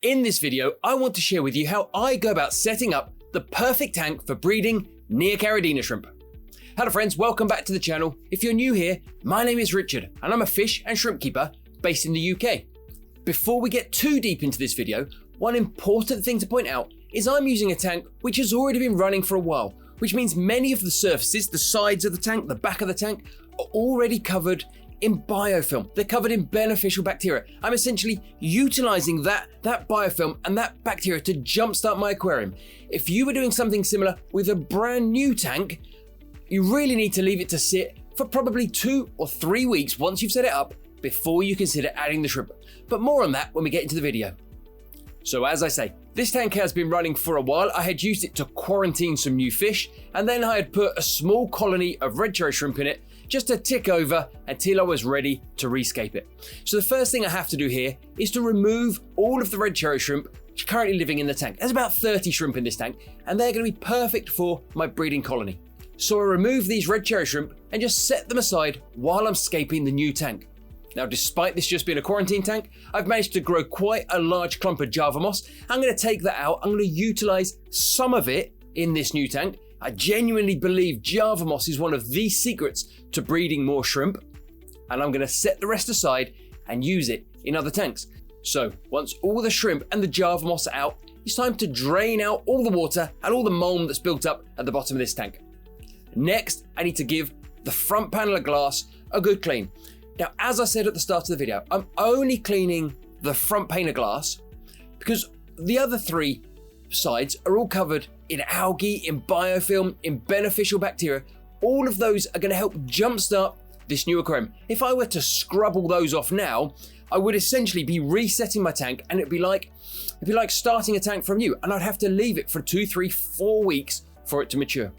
In this video, I want to share with you how I go about setting up the perfect tank for breeding Neocaridina shrimp. Hello friends, welcome back to the channel. If you're new here, my name is Richard and I'm a fish and shrimp keeper based in the UK. Before we get too deep into this video, one important thing to point out is I'm using a tank which has already been running for a while, which means many of the surfaces, the sides of the tank, the back of the tank, are already covered in biofilm. They're covered in beneficial bacteria. I'm essentially utilizing that biofilm and that bacteria to jumpstart my aquarium. If you were doing something similar with a brand new tank, you really need to leave it to sit for probably 2 or 3 weeks once you've set it up before you consider adding the shrimp. But more on that when we get into the video. So as I say, this tank has been running for a while. I had used it to quarantine some new fish, and then I had put a small colony of red cherry shrimp in it just to tick over until I was ready to rescape it. So the first thing I have to do here is to remove all of the red cherry shrimp currently living in the tank. There's about 30 shrimp in this tank, and they're going to be perfect for my breeding colony. So I remove these red cherry shrimp and just set them aside while I'm scaping the new tank. Now, despite this just being a quarantine tank, I've managed to grow quite a large clump of Java moss. I'm going to take that out. I'm going to utilize some of it in this new tank. I genuinely believe Java moss is one of the secrets to breeding more shrimp, and I'm going to set the rest aside and use it in other tanks. So once all the shrimp and the Java moss are out, it's time to drain out all the water and all the mold that's built up at the bottom of this tank. Next, I need to give the front panel of glass a good clean. Now, as I said at the start of the video, I'm only cleaning the front pane of glass because the other 3 sides are all covered in algae, in biofilm, in beneficial bacteria. All of those are going to help jumpstart this new aquarium. If I were to scrub all those off now, I would essentially be resetting my tank, and it'd be like starting a tank from new, and I'd have to leave it for 2, 3, 4 weeks for it to mature.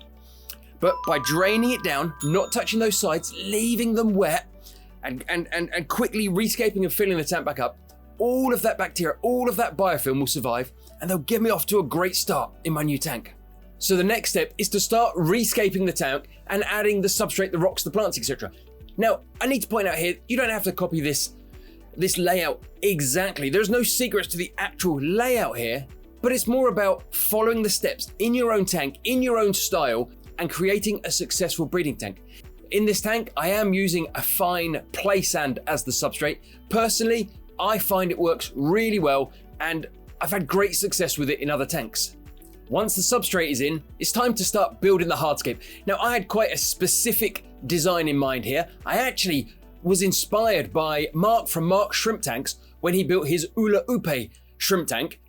But by draining it down, not touching those sides, leaving them wet, and quickly rescaping and filling the tank back up, all of that bacteria, all of that biofilm will survive, and they'll get me off to a great start in my new tank. So the next step is to start rescaping the tank and adding the substrate, the rocks, the plants, etc. Now, I need to point out here, you don't have to copy this layout exactly. There's no secrets to the actual layout here, but it's more about following the steps in your own tank, in your own style, and creating a successful breeding tank. In this tank, I am using a fine play sand as the substrate. Personally, I find it works really well, and I've had great success with it in other tanks. Once the substrate is in, it's time to start building the hardscape. Now, I had quite a specific design in mind here. I actually was inspired by Mark from Mark's Shrimp Tanks when he built his Ula Upe shrimp tank.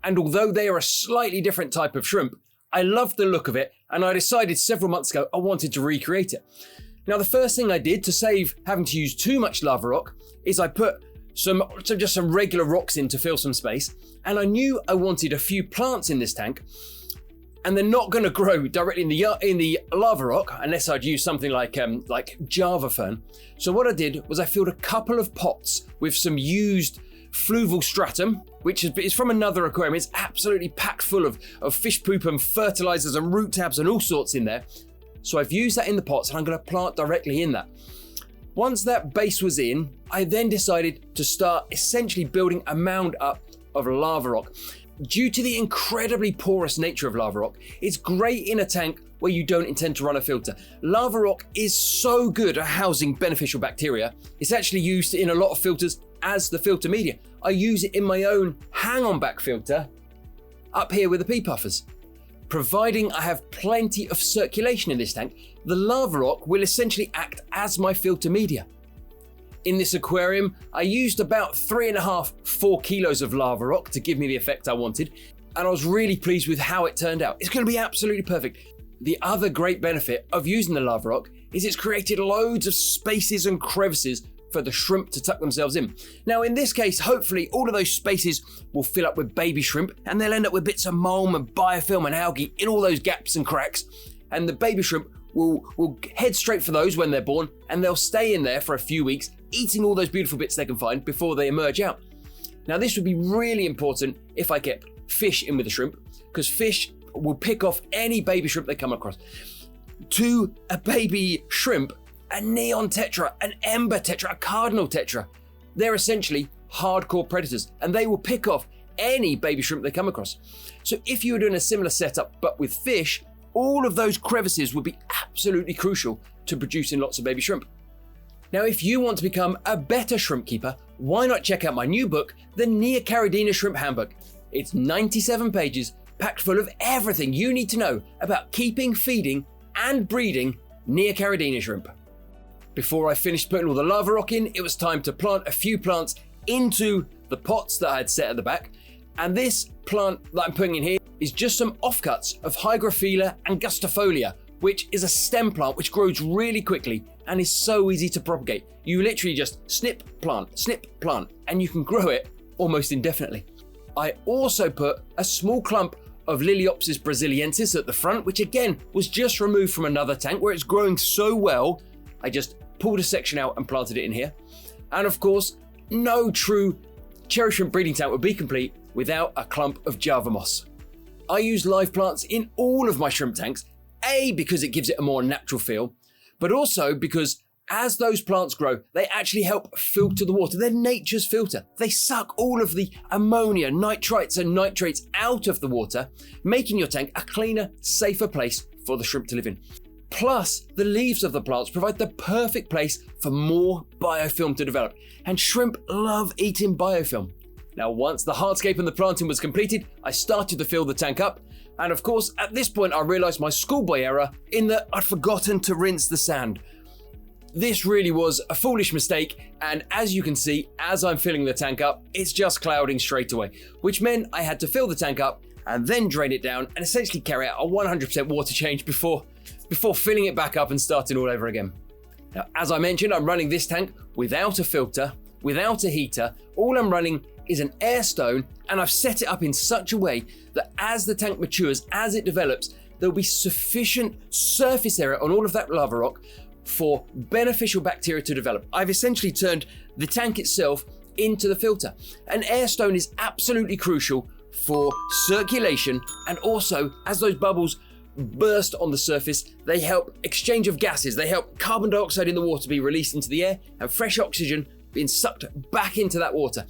And although they are a slightly different type of shrimp, I loved the look of it, and I decided several months ago I wanted to recreate it. Now, the first thing I did to save having to use too much lava rock is I put just some regular rocks in to fill some space, and I knew I wanted a few plants in this tank, and they're not going to grow directly in the lava rock unless I'd use something like Java fern. So what I did was I filled a couple of pots with some used fluval stratum, which is from another aquarium. It's absolutely packed full of fish poop and fertilizers and root tabs and all sorts in there. So I've used that in the pots, and I'm going to plant directly in that. Once that base was in, I then decided to start essentially building a mound up of lava rock. Due to the incredibly porous nature of lava rock, it's great in a tank where you don't intend to run a filter. Lava rock is so good at housing beneficial bacteria. It's actually used in a lot of filters as the filter media. I use it in my own hang-on back filter up here with the pea puffers. Providing I have plenty of circulation in this tank, the lava rock will essentially act as my filter media. In this aquarium, I used about 3.5–4 kilos of lava rock to give me the effect I wanted, and I was really pleased with how it turned out. It's going to be absolutely perfect. The other great benefit of using the lava rock is it's created loads of spaces and crevices for the shrimp to tuck themselves in. Now, in this case, hopefully all of those spaces will fill up with baby shrimp, and they'll end up with bits of mold and biofilm and algae in all those gaps and cracks, and the baby shrimp will head straight for those when they're born, and they'll stay in there for a few weeks, eating all those beautiful bits they can find before they emerge out. Now, this would be really important if I get fish in with the shrimp, because fish will pick off any baby shrimp they come across. To a baby shrimp, a neon tetra, an ember tetra, a cardinal tetra, they're essentially hardcore predators, and they will pick off any baby shrimp they come across. So if you were doing a similar setup but with fish, all of those crevices would be absolutely crucial to producing lots of baby shrimp. Now, if you want to become a better shrimp keeper, why not check out my new book, the Neocaridina Shrimp Handbook. It's 97 pages, packed full of everything you need to know about keeping, feeding, and breeding Neocaridina shrimp. Before I finished putting all the lava rock in, it was time to plant a few plants into the pots that I had set at the back. And this plant that I'm putting in here is just some offcuts of Hygrophila angustifolia, which is a stem plant which grows really quickly and is so easy to propagate. You literally just snip, plant, and you can grow it almost indefinitely. I also put a small clump of Liliopsis brasiliensis at the front, which again was just removed from another tank where it's growing so well. I just pulled a section out and planted it in here. And of course, no true cherry shrimp breeding tank would be complete without a clump of Java moss. I use live plants in all of my shrimp tanks, A, because it gives it a more natural feel, but also because as those plants grow, they actually help filter the water. They're nature's filter. They suck all of the ammonia, nitrites, and nitrates out of the water, making your tank a cleaner, safer place for the shrimp to live in. Plus, the leaves of the plants provide the perfect place for more biofilm to develop, and shrimp love eating biofilm. Now, once the hardscape and the planting was completed, I started to fill the tank up, and of course, at this point I realised my schoolboy error in that I'd forgotten to rinse the sand. This really was a foolish mistake, and as you can see, as I'm filling the tank up, it's just clouding straight away, which meant I had to fill the tank up and then drain it down and essentially carry out a 100% water change before filling it back up and starting all over again. Now, as I mentioned, I'm running this tank without a filter, without a heater. All I'm running is an air stone, and I've set it up in such a way that as the tank matures, as it develops, there'll be sufficient surface area on all of that lava rock for beneficial bacteria to develop. I've essentially turned the tank itself into the filter. An air stone is absolutely crucial for circulation, and also as those bubbles burst on the surface, they help exchange of gases. They help carbon dioxide in the water be released into the air and fresh oxygen being sucked back into that water.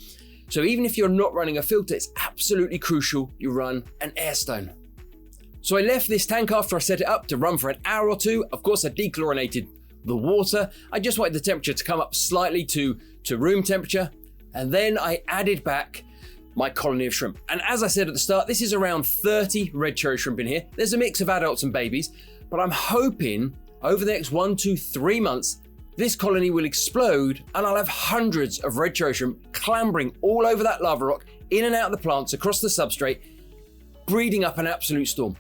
So even if you're not running a filter, it's absolutely crucial you run an air stone. So I left this tank after I set it up to run for an hour or two. Of course, I dechlorinated the water. I just wanted the temperature to come up slightly to room temperature. And then I added back my colony of shrimp. And as I said at the start, this is around 30 red cherry shrimp in here. There's a mix of adults and babies, but I'm hoping over the next 1, 2, 3 months, this colony will explode and I'll have hundreds of red cherry shrimp clambering all over that lava rock, in and out of the plants, across the substrate, breeding up an absolute storm.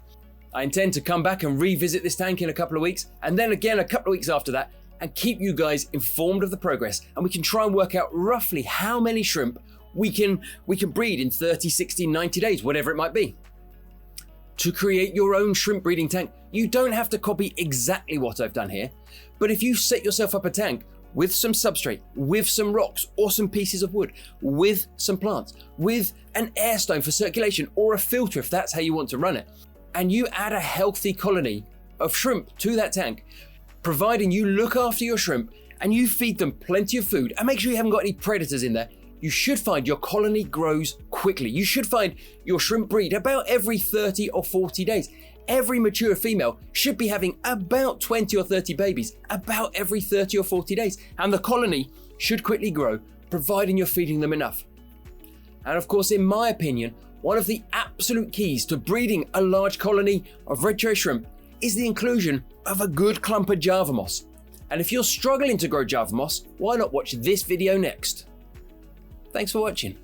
I intend to come back and revisit this tank in a couple of weeks, and then again a couple of weeks after that, and keep you guys informed of the progress, and we can try and work out roughly how many shrimp we can breed in 30, 60, 90 days, whatever it might be. To create your own shrimp breeding tank, you don't have to copy exactly what I've done here, but if you set yourself up a tank with some substrate, with some rocks or some pieces of wood, with some plants, with an air stone for circulation or a filter if that's how you want to run it, and you add a healthy colony of shrimp to that tank, providing you look after your shrimp and you feed them plenty of food and make sure you haven't got any predators in there, you should find your colony grows quickly. You should find your shrimp breed about every 30 or 40 days. Every mature female should be having about 20 or 30 babies about every 30 or 40 days. And the colony should quickly grow, providing you're feeding them enough. And of course, in my opinion, one of the absolute keys to breeding a large colony of red cherry shrimp is the inclusion of a good clump of Java moss. And if you're struggling to grow Java moss, why not watch this video next? Thanks for watching.